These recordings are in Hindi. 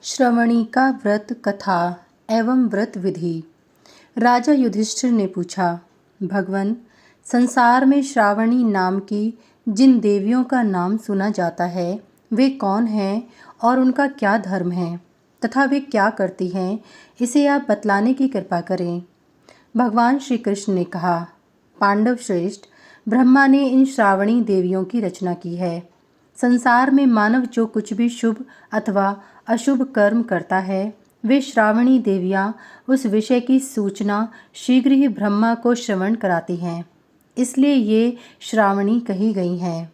श्रवणी का व्रत कथा एवं व्रत विधि। राजा युधिष्ठिर ने पूछा, भगवन, संसार में श्रावणी नाम की जिन देवियों का नाम सुना जाता है वे कौन हैं और उनका क्या धर्म है तथा वे क्या करती हैं, इसे आप बतलाने की कृपा करें। भगवान श्री कृष्ण ने कहा, पांडव श्रेष्ठ, ब्रह्मा ने इन श्रावणी देवियों की रचना की है। संसार में मानव जो कुछ भी शुभ अथवा अशुभ कर्म करता है वे श्रावणी देवियाँ उस विषय की सूचना शीघ्र ही ब्रह्मा को श्रवण कराती हैं, इसलिए ये श्रावणी कही गई हैं।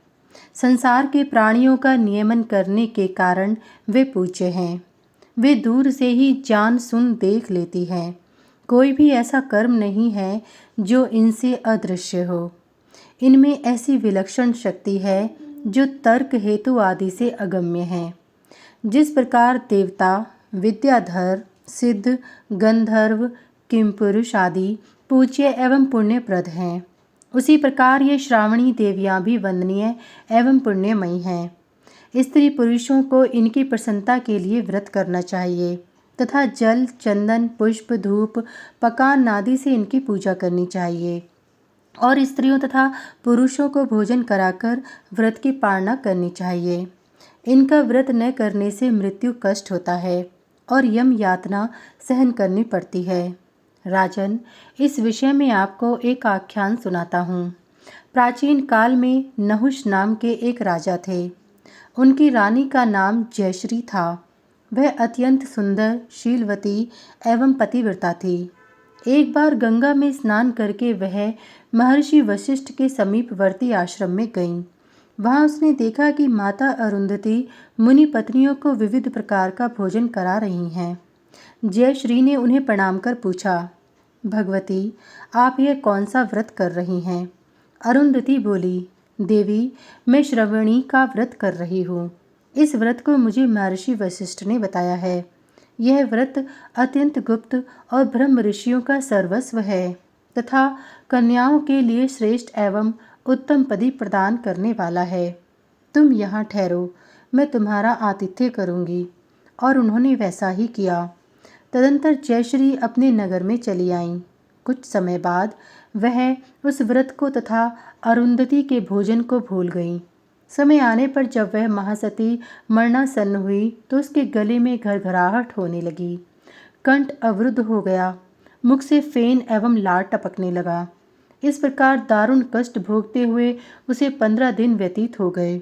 संसार के प्राणियों का नियमन करने के कारण वे पूज्य हैं। वे दूर से ही जान सुन देख लेती हैं। कोई भी ऐसा कर्म नहीं है जो इनसे अदृश्य हो। इनमें ऐसी विलक्षण शक्ति है जो तर्क हेतु आदि से अगम्य है। जिस प्रकार देवता, विद्याधर, सिद्ध, गंधर्व, किमपुरुष आदि पूज्य एवं पुण्यप्रद हैं, उसी प्रकार ये श्रावणी देवियाँ भी वंदनीय एवं पुण्यमयी हैं। स्त्री पुरुषों को इनकी प्रसन्नता के लिए व्रत करना चाहिए तथा जल, चंदन, पुष्प, धूप, पकान आदि से इनकी पूजा करनी चाहिए और स्त्रियों तथा पुरुषों को भोजन कराकर व्रत की पालना करनी चाहिए। इनका व्रत न करने से मृत्यु कष्ट होता है और यम यातना सहन करनी पड़ती है। राजन, इस विषय में आपको एक आख्यान सुनाता हूँ। प्राचीन काल में नहुष नाम के एक राजा थे। उनकी रानी का नाम जयश्री था। वह अत्यंत सुंदर, शीलवती एवं पतिव्रता थी। एक बार गंगा में स्नान करके वह महर्षि वशिष्ठ के समीपवर्ती आश्रम में गईं। वहाँ उसने देखा कि माता अरुंधति मुनि पत्नियों को विविध प्रकार का भोजन करा रही हैं। जयश्री ने उन्हें प्रणाम कर पूछा, भगवती, आप यह कौन सा व्रत कर रही हैं? अरुंधति बोली, देवी, मैं श्रवणी का व्रत कर रही हूँ। इस व्रत को मुझे महर्षि वशिष्ठ ने बताया है। यह व्रत अत्यंत गुप्त और ब्रह्म ऋषियों का सर्वस्व है तथा कन्याओं के लिए श्रेष्ठ एवं उत्तम पदी प्रदान करने वाला है। तुम यहाँ ठहरो, मैं तुम्हारा आतिथ्य करूँगी। और उन्होंने वैसा ही किया। तदंतर जयश्री अपने नगर में चली आईं। कुछ समय बाद वह उस व्रत को तथा अरुंधति के भोजन को भूल गई। समय आने पर जब वह महासती मरणासन्न हुई तो उसके गले में घरघराहट होने लगी। कंठ अवरुद्ध हो गया। मुख से फेन एवं लार टपकने लगा। इस प्रकार दारुण कष्ट भोगते हुए उसे 15 दिन व्यतीत हो गए।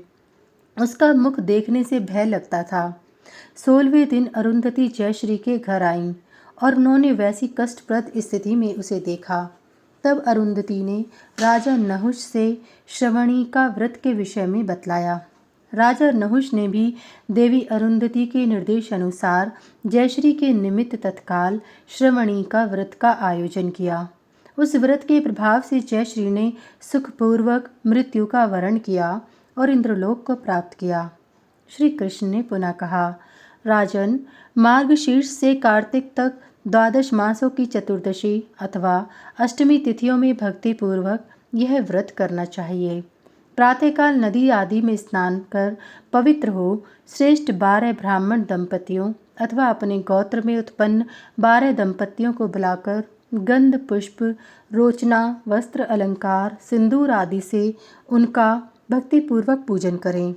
उसका मुख देखने से भय लगता था। 16वें दिन अरुंधति जयश्री के घर आईं और उन्होंने वैसी कष्टप्रद स्थिति में उसे देखा। तब अरुंधति ने राजा नहुष से श्रवणी का व्रत के विषय में बतलाया। राजा नहुष ने भी देवी अरुंधति के निर्देश अनुसार जयश्री के निमित्त तत्काल श्रवणी का व्रत का आयोजन किया। उस व्रत के प्रभाव से जयश्री ने सुखपूर्वक मृत्यु का वरण किया और इंद्रलोक को प्राप्त किया। श्री कृष्ण ने पुनः कहा, राजन, मार्गशीर्ष से कार्तिक तक 12 मासों की चतुर्दशी अथवा अष्टमी तिथियों में भक्तिपूर्वक यह व्रत करना चाहिए। प्रातःकाल नदी आदि में स्नान कर पवित्र हो श्रेष्ठ 12 ब्राह्मण दंपतियों अथवा अपने गोत्र में उत्पन्न 12 दंपतियों को बुलाकर गंध, पुष्प, रोचना, वस्त्र, अलंकार, सिंदूर आदि से उनका भक्तिपूर्वक पूजन करें।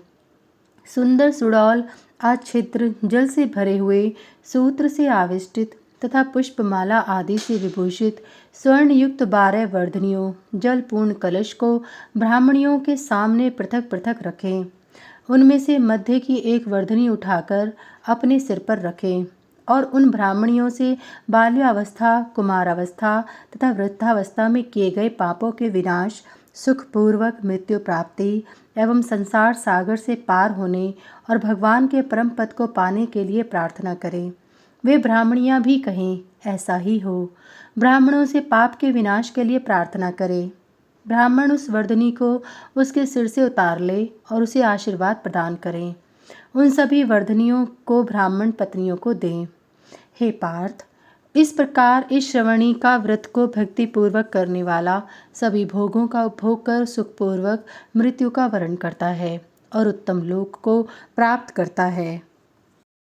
सुंदर सुडौल आच्छिद्र जल से भरे हुए सूत्र से आविष्टित तथा पुष्पमाला आदि से विभूषित स्वर्णयुक्त 12 वर्धनियों जलपूर्ण कलश को ब्राह्मणियों के सामने पृथक पृथक रखें। उनमें से मध्य की एक वर्धनी उठाकर अपने सिर पर रखें और उन ब्राह्मणियों से बाल्यावस्था, कुमारावस्था तथा वृद्धावस्था में किए गए पापों के विनाश, सुखपूर्वक मृत्यु प्राप्ति एवं संसार सागर से पार होने और भगवान के परम पद को पाने के लिए प्रार्थना करें। वे ब्राह्मणियाँ भी कहें, ऐसा ही हो। ब्राह्मणों से पाप के विनाश के लिए प्रार्थना करें। ब्राह्मण उस वर्धनी को उसके सिर से उतार ले और उसे आशीर्वाद प्रदान करें। उन सभी वर्धनियों को ब्राह्मण पत्नियों को दें। हे पार्थ, इस प्रकार इस श्रवणी का व्रत को भक्तिपूर्वक करने वाला सभी भोगों का उपभोग कर सुखपूर्वक मृत्यु का वरण करता है और उत्तम लोक को प्राप्त करता है।